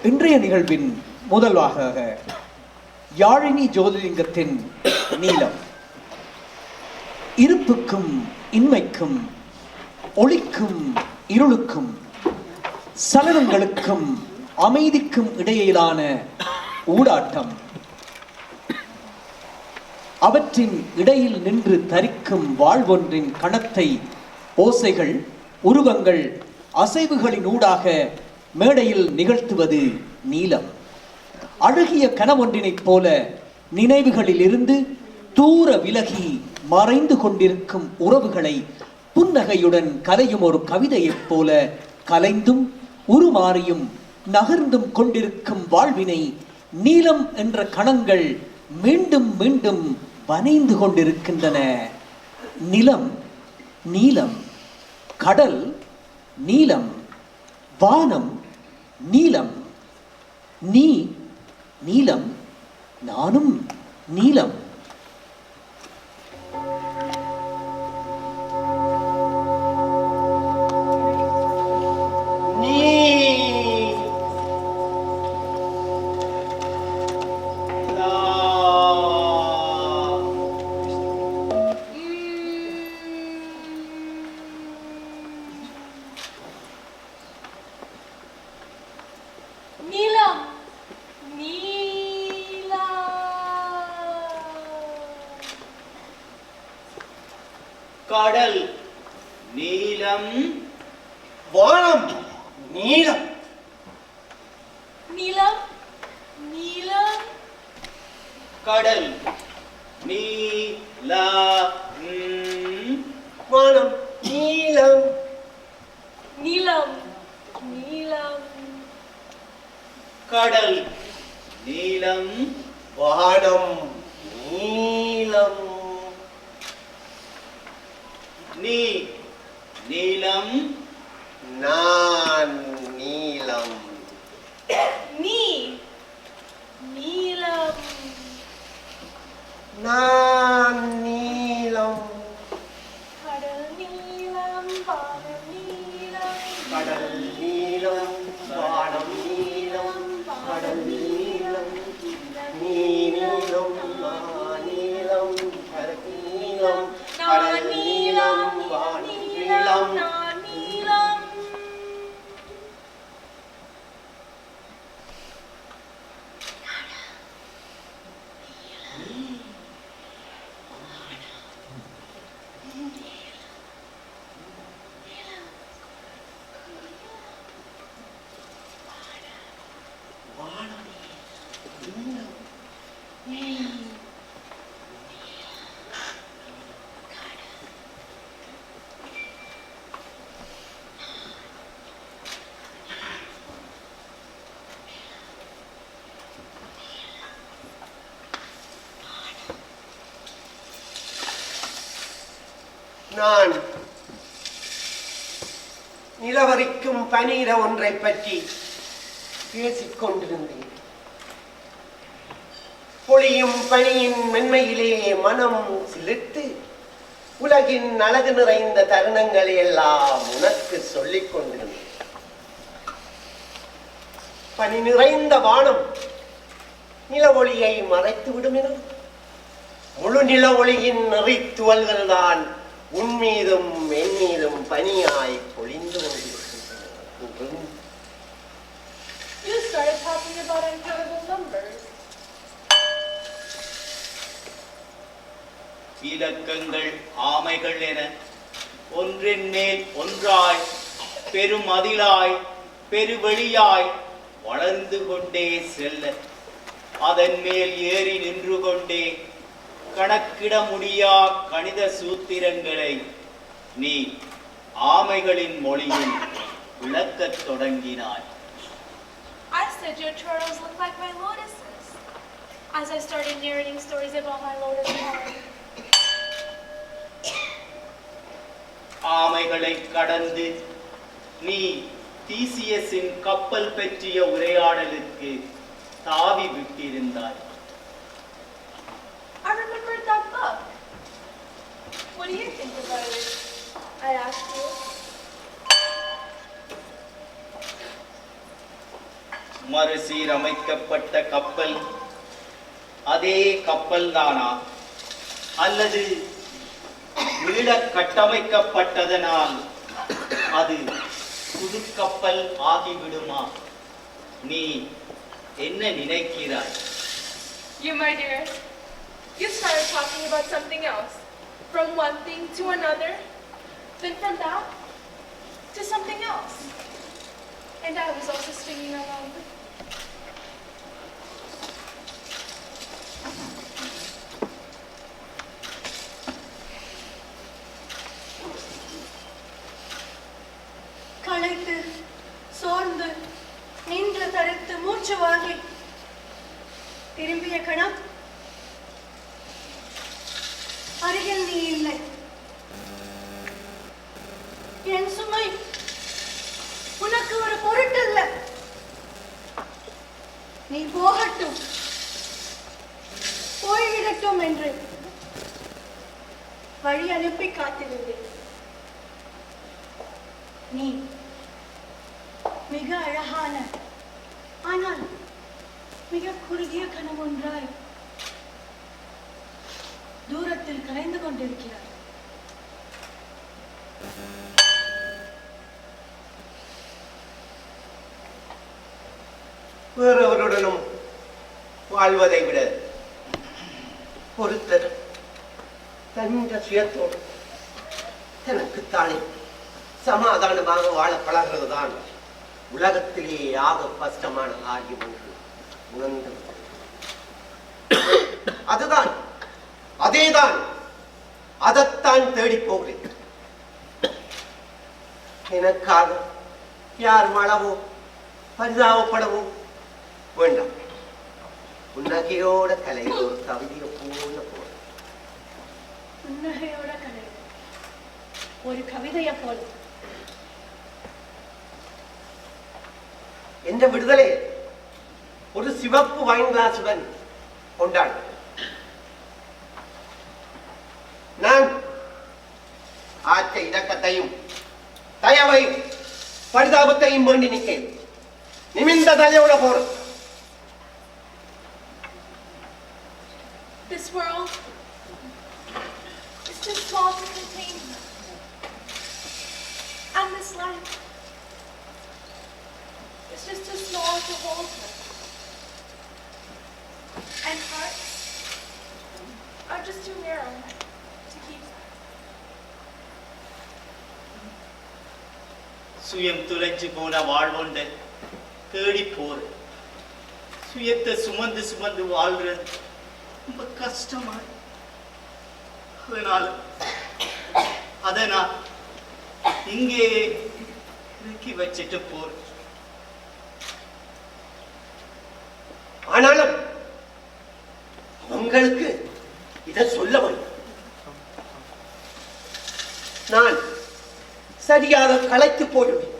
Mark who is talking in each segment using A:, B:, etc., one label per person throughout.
A: இன்றைய நிகழ்வின் முதல்வாக யாழினி ஜோதிலிங்கத்தின் நீலம். இருப்புக்கும் இன்மைக்கும், ஒளிக்கும் இருளுக்கும், சலனங்களுக்கும் அமைதிக்கும் இடையிலான ஊடாட்டம். அவற்றின் இடையில் நின்று தரிக்கும் வாழ்வொன்றின் கணத்தை ஓசைகள், உருவங்கள், அசைவுகளின் ஊடாக மேடையில் நிகழ்த்துவது நீலம். அழகிய கனவொன்றினைப் போல நினைவுகளில் இருந்து தூர விலகி மறைந்து கொண்டிருக்கும் உறவுகளை புன்னகையுடன் கலையும் ஒரு கவிதையைப் போல கலைந்தும் உருமாறியும் நகர்ந்தும் கொண்டிருக்கும் வாழ்வினை நீலம் என்ற கணங்கள் மீண்டும் மீண்டும் வனைந்து கொண்டிருக்கின்றன. நிலம் நீலம், கடல் நீலம், வானம் நீலம், நீ நீலம், நானும் நீலம்.
B: கடல் நீலம், வானம் நீலம்.
C: நீலம் நீலம்,
B: கடல் நீல, வானம் நீலம்.
C: நீலம் நீலம்,
B: கடல் நீலம், வானம் நீலம். நீ நீலம், நான் நீலம்.
C: நீ நீலம்,
B: நான் நீலம்.
C: கடல் நீலம், வானம் நீலம்.
B: கடல் நீலம், வானம் நீலம். கடல் நீலம், நீ நீலம், நான் நீலம். கடல் நீலம், கடல் நீலம், வானம் நீலம்.
C: நான் நீலம்.
B: நான் நிலவரிக்கும் பனீர ஒன்றை பற்றி பேசிக் கொண்டிருந்தேன். பொழியும் பனியின் மென்மையிலே மனம் சிலிர்த்து உலகின் அழகு நிறைந்த தருணங்களை எல்லாம் உனக்கு சொல்லிக் கொண்டிருந்தேன். பனி நிறைந்த வானம் நில ஒளியை மறைத்து விடும் என முழு நில ஒளியின் நெறித்துவல்கள் தான் உன் மீதும் என் மீதும் பனியாய் பொழிந்து கொண்டிருக்கின்றன.
C: You started talking about uncountable numbers.
B: இலக்கங்கள் ஆமைகள் என ஒன்றின் மேல் ஒன்றாய் பெருமதிலாய் பெருவெளியாய் வளர்ந்து கொண்டே செல்ல அதன் மேல் ஏறி நின்று கொண்டே கணக்கிட முடியா கணித சூத்திரங்களை நீ ஆமைகளின் மொழியில் விளக்கத் தொடங்கினாய்.
C: I said your turtles look like my lotuses as I started narrating stories about my lotus pond.
B: ஆமைகளை கடந்து நீ தீசியஸின் கப்பல் பற்றிய உரையாடலுக்கு தாவி விட்டிருந்தாய்.
C: I remembered that book. What do you think about it? I asked you.
B: மறுசீரமைக்கப்பட்ட கப்பல் அதே கப்பல் தானா, அல்லது மீள கட்டமைக்கப்பட்டதனால் அது புது கப்பல் ஆகிவிடுமா? நீ என்ன நினைக்கிறாய்?
C: You, my dear, you started talking about something else. From one thing to another, then from that to something else. And I was also swinging along.
D: களைத்து சோர்ந்து நின்று தடுத்து மூச்சு வாங்கி திரும்பிய கணம் அருகில் நீ இல்லை. என் சுமை உனக்கு ஒரு பொருட்டல்ல. நீ போகட்டும், போய்விடட்டும் என்று வழி அனுப்பி காத்திருந்தேன். நீ மிக அழகான ஆனால் மிக குறுகிய கனவொன்றாய் தூரத்தில் கரைந்து கொண்டிருக்கிறார்.
E: வேறவருடனும் வாழ்வதை விட ஒருத்தர் தந்த சுயத்தோடு தனக்குத்தானே சமாதானமாக வாழ பழகிறதுதான் உலகத்திலேயே ஆக கஷ்டமான காரியம் என்று உணர்ந்து, அதுதான் அதேதான் அதைத்தான் தேடி போகிறேன். எனக்காக யார் வாழவோ பரிதாபப்படவோ வேண்டாம். புன்னகையோட கலையில் ஒரு கவிதையை போல போல,
D: புன்னகையோட கலை ஒரு கவிதையை போல
E: என்ற விடுதலை ஒரு சிவப்பு வைன் கிளாஸுடன் கொண்டாடு. நான் ஆற்ற இரக்கத்தையும் தயவையும் பரிதாபத்தையும் வேண்டி நிற்கிறேன். நிமிந்த தலையோட போறேன்.
C: This world is too small to contain her. And this life is just too small to hold her. And hearts are just too narrow to keep her.
B: சுயம் துளைஞ்சு போன வாழ்வுண்டு தேடி போற சுயத்தை சுமந்து சுமந்து வாழ்றது ரொம்ப கஷ்டமா. அதை நான் இங்கே இறக்கி வச்சுட்டு போறேன்.
E: ஆனாலும் உங்களுக்கு இதை சொல்ல வேண்டும். நான் சரியாக களைத்து போடுவேன்,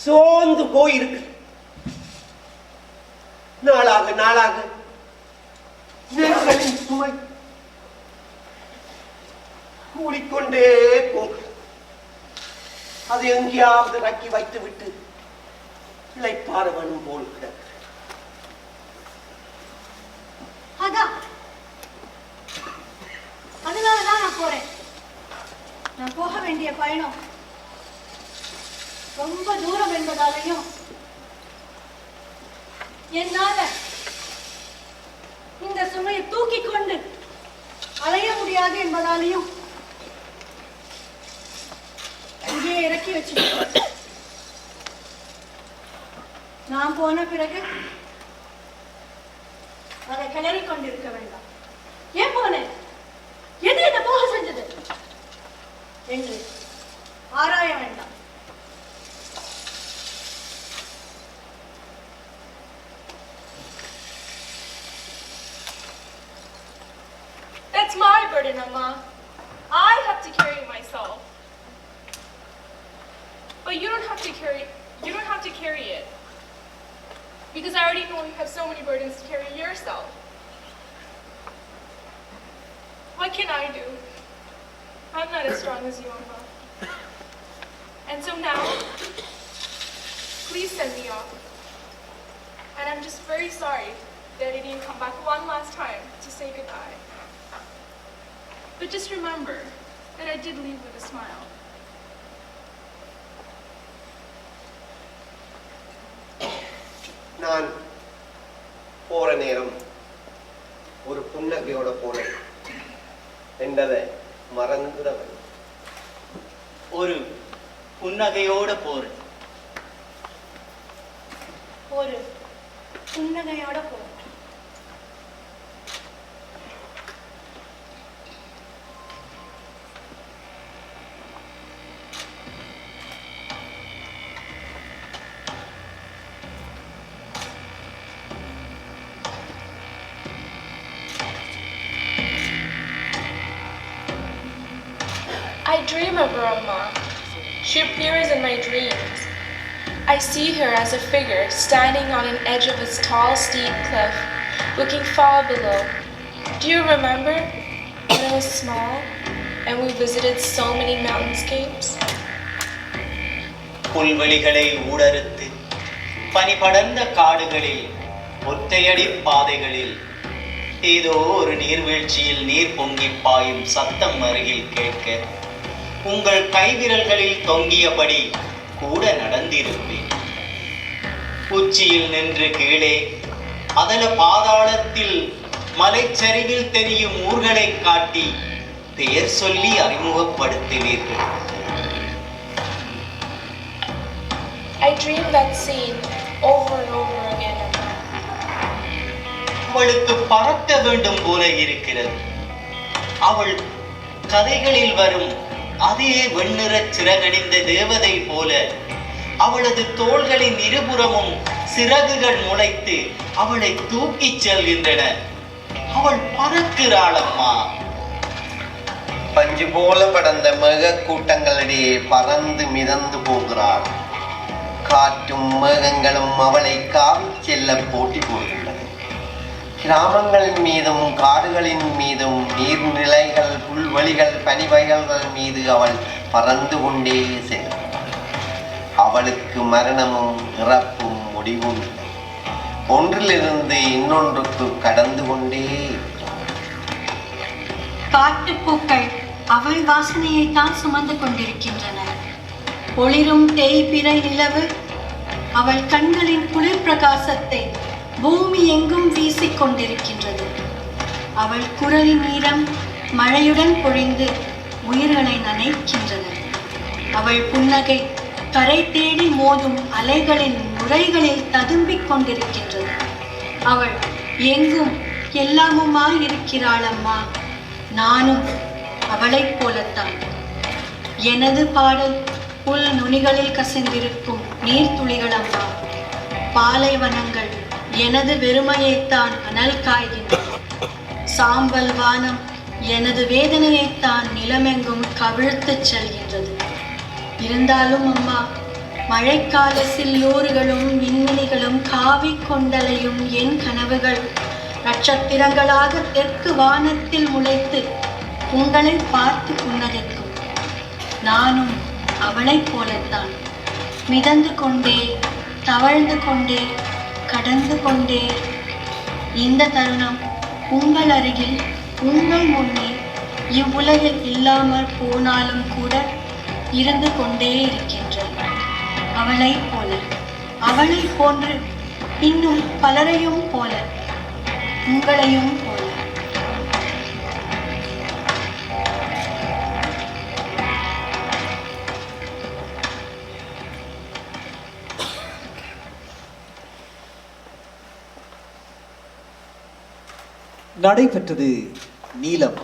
E: சோர்ந்து போயிருக்கு. நாளாக நாளாக நெருங்களின் சுமை கூடிக்கொண்டே போகும். அது எங்கேயாவது இறக்கி வைத்து விட்டு இளைப்பாறவனும் போல் கிடக்கு.
D: அதனாலதான் நான் போறேன். நான் போக வேண்டிய பயணம் ரொம்ப தூரம் என்பதாலையும் என்னால இந்த சுமையை தூக்கி கொண்டு அலைய முடியாது என்பதாலையும் இங்கே இறக்கி வச்சு நான் போன பிறகு அதை கிளறி கொண்டிருக்க வேண்டாம். ஏன் போனேன், எது என்ன போக செஞ்சது என்று ஆராய வேண்டாம்.
C: That's my burden, Amma. I have to carry myself. But you don't have to carry it. Because I already know you have so many burdens to carry yourself. What can I do? I'm not as strong as you, Amma. And so now, please send me off. And I'm just very sorry that I didn't come back one last time to say goodbye. But just remember that I did leave with a smile.
E: நான் போற நேரம் ஒரு புன்னகையோட போனேன் என்றதை மறந்துடவன்.
B: ஒரு புன்னகையோட போர்.
D: ஒரு புன்னகையோட போ.
C: I dream of her, Amma. She appears in my dreams. I see her as a figure standing on an edge of a tall, steep cliff, looking far below. Do you remember when I was small and we visited so many mountainscapes?
B: புல்வெளிகளை ஊடறுத்து பனி படர்ந்த காடுகளில் ஒற்றையடி பாதைகளில் ஏதோ ஒரு நீர்வீழ்ச்சியில் நீர் பொங்கி பாயும் சத்தம் அருகில் கேட்க உங்கள் கைவிரல்களில் தொங்கியபடி கூட நடந்திருப்பேன். உச்சியில் நின்று கீழே அதல பாதாளத்தில் மலைச்சரிவில் தெரியும் ஊர்களை காட்டி பெயர் சொல்லி அறிமுகப்படுத்துவீர்கள்.
C: I dream that scene over and over again.
B: அவளுக்கு பறக்க வேண்டும் போல இருக்கிறது. அவள் கதைகளில் வரும் அதே வெண்ணிற சிறகடிந்த தேவதை போல அவளது தோள்களின் இருபுறமும் சிறகுகள் முளைத்து அவளை தூக்கிச் செல்கின்றன. அவள் பறக்கிறாளம்மா.
E: பஞ்சு போல படர்ந்த மேக கூட்டங்களிடையே பறந்து மிதந்து போகிறாள். காற்றும் மேகங்களும் அவளை காவி செல்ல போட்டி போடுகின்றன. கிராமங்களின் மீதும் காடுகளின் மீதும் நீர்நிலைகள் புல்வெளிகள் பனிவயல்கள் மீது அவள் பறந்து கொண்டே செல்கிறாள். அவளுக்கு மரணமும் இறப்பும் முடிவும் இல்லை. ஒன்றிலிருந்து இன்னொன்றுக்கு கடந்து கொண்டே இருக்கிறாள்.
D: காட்டுப்பூக்கள் அவள் வாசனையை தான் சுமந்து கொண்டிருக்கின்றன. ஒளிரும் தேய்பிறை நிலவு அவள் கண்களின் குளிர் பிரகாசத்தை பூமி எங்கும் வீசிக் கொண்டிருக்கின்றது. அவள் குரலின் நீரம் மழையுடன் பொழிந்து உயிர்களை நனைக்கின்றன. அவள் புன்னகை கரை தேடி மோதும் அலைகளின் நுரைகளில் ததும்பிக் கொண்டிருக்கின்றது. அவள் எங்கும் எல்லாமுமாய் இருக்கிறாளம்மா. நானும் அவளைப் போலத்தான். எனது பாடல் புல் நுனிகளில் கசிந்திருக்கும் நீர்த்துளிகளம்மா. பாலைவனங்கள் எனது வெறுமையைத்தான் அனல் காய்கின்றன. சாம்பல் வானம் எனது வேதனையைத்தான் நிலமெங்கும் கவிழ்த்துச் செல்கின்றது. இருந்தாலும் அம்மா, மழைக்கால சில்லூறுகளும் விண்மினிகளும் காவி கொண்டலையும் என் கனவுகள் நட்சத்திரங்களாக தெற்கு வானத்தில் முளைத்து உங்களை பார்த்து புன்னகைக்கும். நானும் அவளைப் போலத்தான் மிதந்து கொண்டே தவழ்ந்து கொண்டே கடந்து கொண்டே இந்த தருணம் உங்கள் அருகில் உங்கள் முன்னே இவ்வுலகில் இல்லாமல் போனாலும் கூட இருந்து கொண்டே இருக்கின்றேன். அவளைப் போல, அவளைப் போன்று இன்னும் பலரையும் போல, உங்களையும் போல.
A: நடைபெற்றது நீலம்.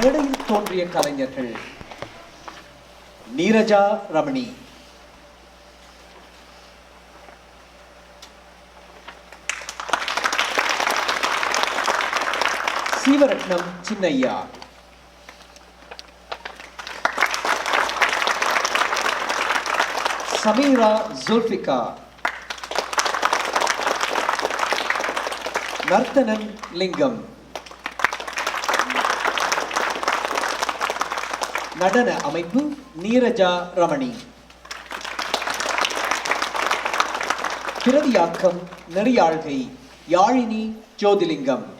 A: மேடையில் தோன்றிய கலைஞர்கள் நீரஜா ரமணி, சீவரட்னம் சின்னையா, சமீரா ஜுல்ஃபிகா, நர்த்தனன் லிங்கம், நடன அமைப்பு நீரஜா ரமணி. பிரதியாக்கம் நெறியாழ்கை யாழினி ஜோதிலிங்கம்.